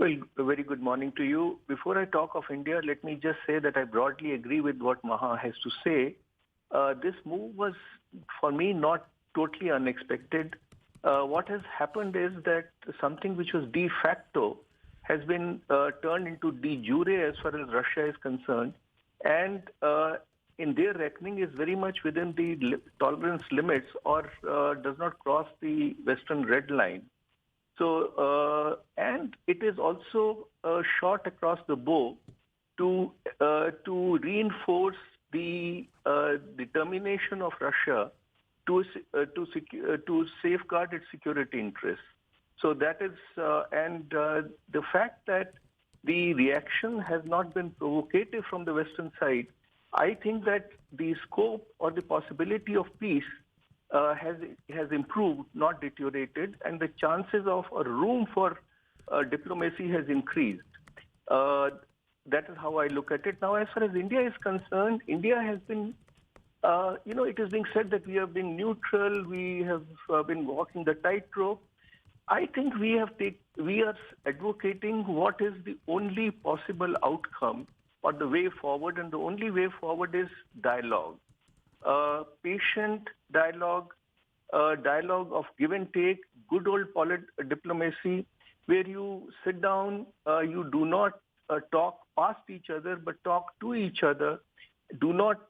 Well, a very good morning to you. Before I talk of India, let me just say that I broadly agree with what Maha has to say. This move was, for me, not totally unexpected. What has happened is that something which was de facto has been turned into de jure as far as Russia is concerned, and in their reckoning is very much within the tolerance limits or does not cross the Western red line. So, and it is also a shot across the bow to reinforce the determination of Russia to safeguard its security interests. So that is, and the fact that the reaction has not been provocative from the Western side, I think that the scope or the possibility of peace has improved, not deteriorated, and the chances of a room for diplomacy has increased. That is how I look at it. Now, as far as India is concerned, India has been, it is being said that we have been neutral, we have been walking the tightrope. I think we are advocating what is the only possible outcome or the way forward, and the only way forward is dialogue. Patient dialogue, dialogue of give and take, good old diplomacy, where you sit down, you do not talk past each other, but talk to each other. Do not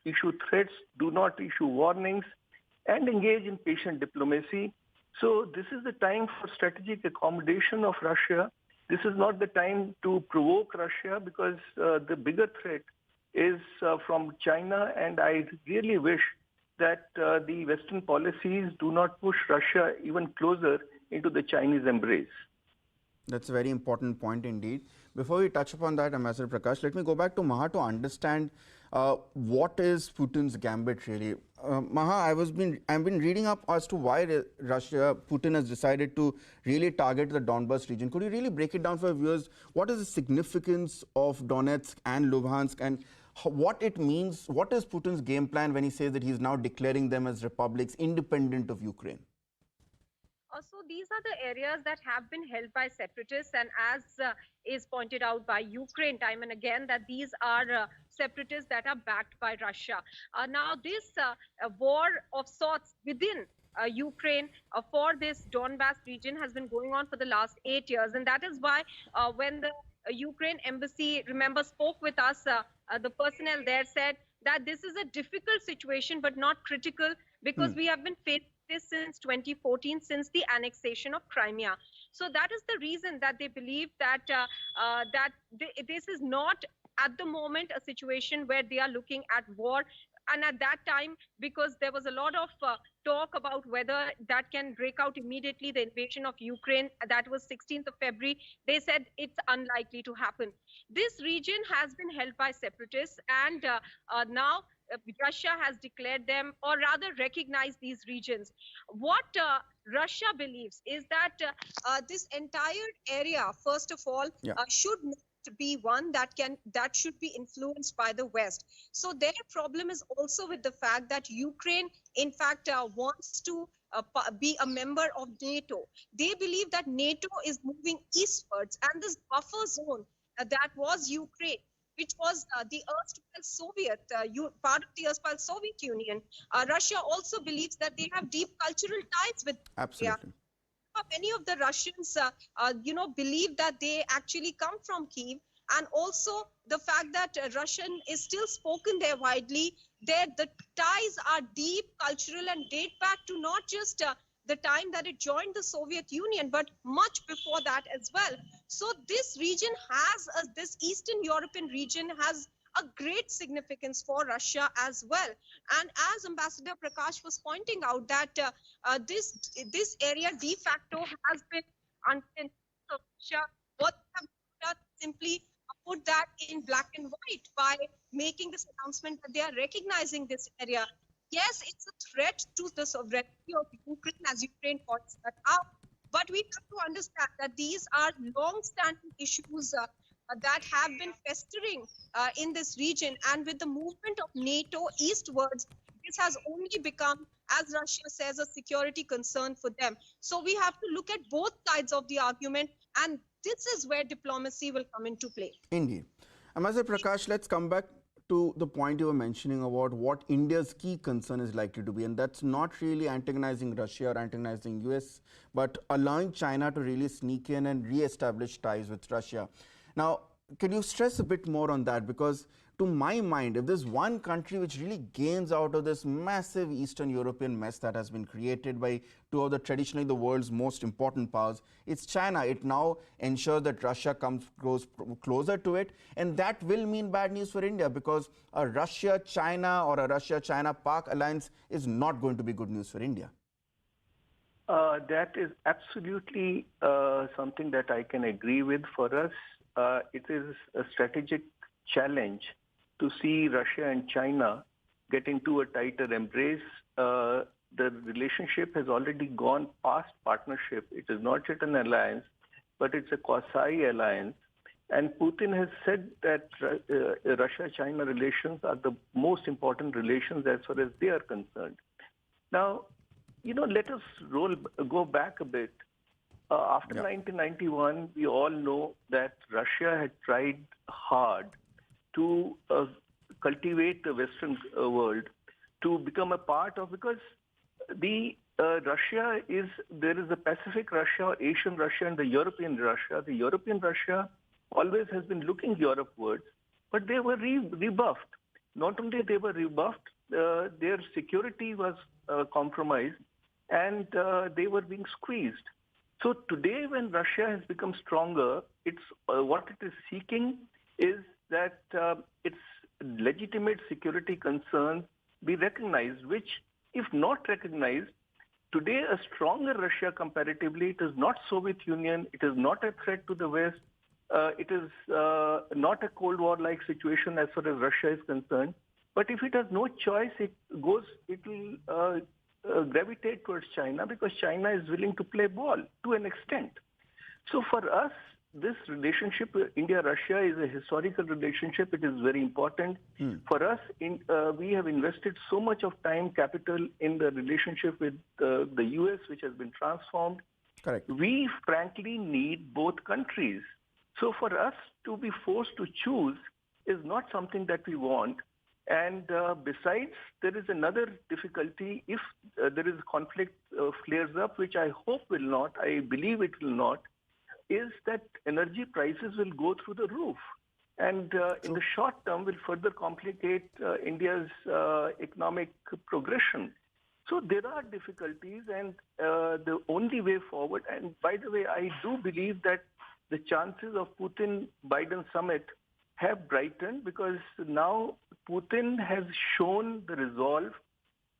issue threats, do not issue warnings, and engage in patient diplomacy. So this is the time for strategic accommodation of Russia. This is not the time to provoke Russia, because the bigger threat is from China, and I really wish that the Western policies do not push Russia even closer into the Chinese embrace. That's a very important point indeed. Before we touch upon that, Ambassador Prakash, let me go back to Maha to understand what is Putin's gambit really. Maha, I've been reading up as to why Putin has decided to really target the Donbas region. Could you really break it down for viewers? What is the significance of Donetsk and Luhansk, and what it means? What is Putin's game plan when he says that he's now declaring them as republics independent of Ukraine? So these are the areas that have been held by separatists, and as is pointed out by Ukraine time and again, that these are separatists that are backed by Russia. Now this war of sorts within Ukraine for this Donbas region has been going on for the last 8 years, and that is why when the Ukraine embassy, remember, spoke with us, the personnel there said that this is a difficult situation but not critical, because we have been facing this since 2014, since the annexation of Crimea. So that is the reason that they believe that this is not at the moment a situation where they are looking at war. And at that time, because there was a lot of talk about whether that can break out immediately, the invasion of Ukraine, that was 16th of February, they said it's unlikely to happen. This region has been held by separatists, and now Russia has declared them, or rather recognized these regions. What Russia believes is that this entire area, first of all, should not be one that should be influenced by the West. So their problem is also with the fact that Ukraine, in fact, wants to be a member of NATO. They believe that NATO is moving eastwards, and this buffer zone that was Ukraine, which was the erstwhile Soviet, part of the erstwhile Soviet Union. Russia also believes that they have deep cultural ties with Absolutely. Many of the Russians, believe that they actually come from Kiev, and also the fact that Russian is still spoken there widely. The ties are deep, cultural, and date back to not just the time that it joined the Soviet Union, but much before that as well. So this region this Eastern European region has a great significance for Russia as well. And as Ambassador Prakash was pointing out, that this area de facto has been until Russia. What they have done simply put that in black and white by making this announcement that they are recognizing this area. Yes, it's a threat to the sovereignty of Ukraine, as Ukraine points that out. But we have to understand that these are long-standing issues that have been festering in this region. And with the movement of NATO eastwards, this has only become as Russia says, a security concern for them. So we have to look at both sides of the argument, and this is where diplomacy will come into play. Indeed. Ambassador Prakash, let's come back to the point you were mentioning about what India's key concern is likely to be, and that's not really antagonizing Russia or antagonizing US, but allowing China to really sneak in and re-establish ties with Russia. Now, can you stress a bit more on that? Because to my mind, if there's one country which really gains out of this massive Eastern European mess that has been created by two of the traditionally the world's most important powers, it's China. It now ensures that Russia grows closer to it, and that will mean bad news for India, because a Russia-China or a Russia-China-Pak alliance is not going to be good news for India. That is absolutely something that I can agree with. For us, it is a strategic challenge to see Russia and China get into a tighter embrace. The relationship has already gone past partnership. It is not yet an alliance, but it's a quasi-alliance. And Putin has said that Russia-China relations are the most important relations as far as they are concerned. Now, let us go back a bit. After 1991, we all know that Russia had tried hard to cultivate the Western world, to become a part of, because the Russia there is a Pacific Russia, Asian Russia, and the European Russia. The European Russia always has been looking Europewards, but they were rebuffed. Not only they were rebuffed, their security was compromised, and they were being squeezed. So today, when Russia has become stronger, it's what it is seeking is that its legitimate security concerns be recognized, which, if not recognized, today a stronger Russia comparatively, it is not Soviet Union, it is not a threat to the West, it is not a Cold War-like situation as far as Russia is concerned. But if it has no choice, it will gravitate towards China, because China is willing to play ball to an extent. So for us, this relationship, India-Russia, is a historical relationship. It is very important. For us, we have invested so much of time, capital in the relationship with the US, which has been transformed. Correct. We frankly need both countries. So for us to be forced to choose is not something that we want. And besides, there is another difficulty. If there is conflict flares up, which I hope will not, I believe it will not, is that energy prices will go through the roof. And in the short term will further complicate India's economic progression. So there are difficulties, and the only way forward, and by the way, I do believe that the chances of Putin-Biden summit have brightened, because now Putin has shown the resolve,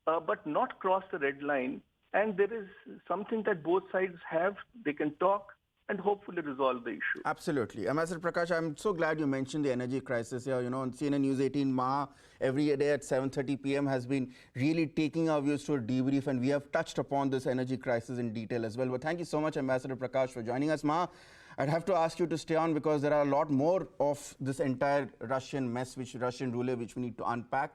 but not crossed the red line. And there is something that both sides have. They can talk and hopefully resolve the issue. Absolutely. Ambassador Prakash, I'm so glad you mentioned the energy crisis here. On CNN News 18, Maha, every day at 7:30 p.m. has been really taking our views to a debrief, and we have touched upon this energy crisis in detail as well. But thank you so much, Ambassador Prakash, for joining us. Maha, I'd have to ask you to stay on, because there are a lot more of this entire Russian mess, Russian roulette, which we need to unpack.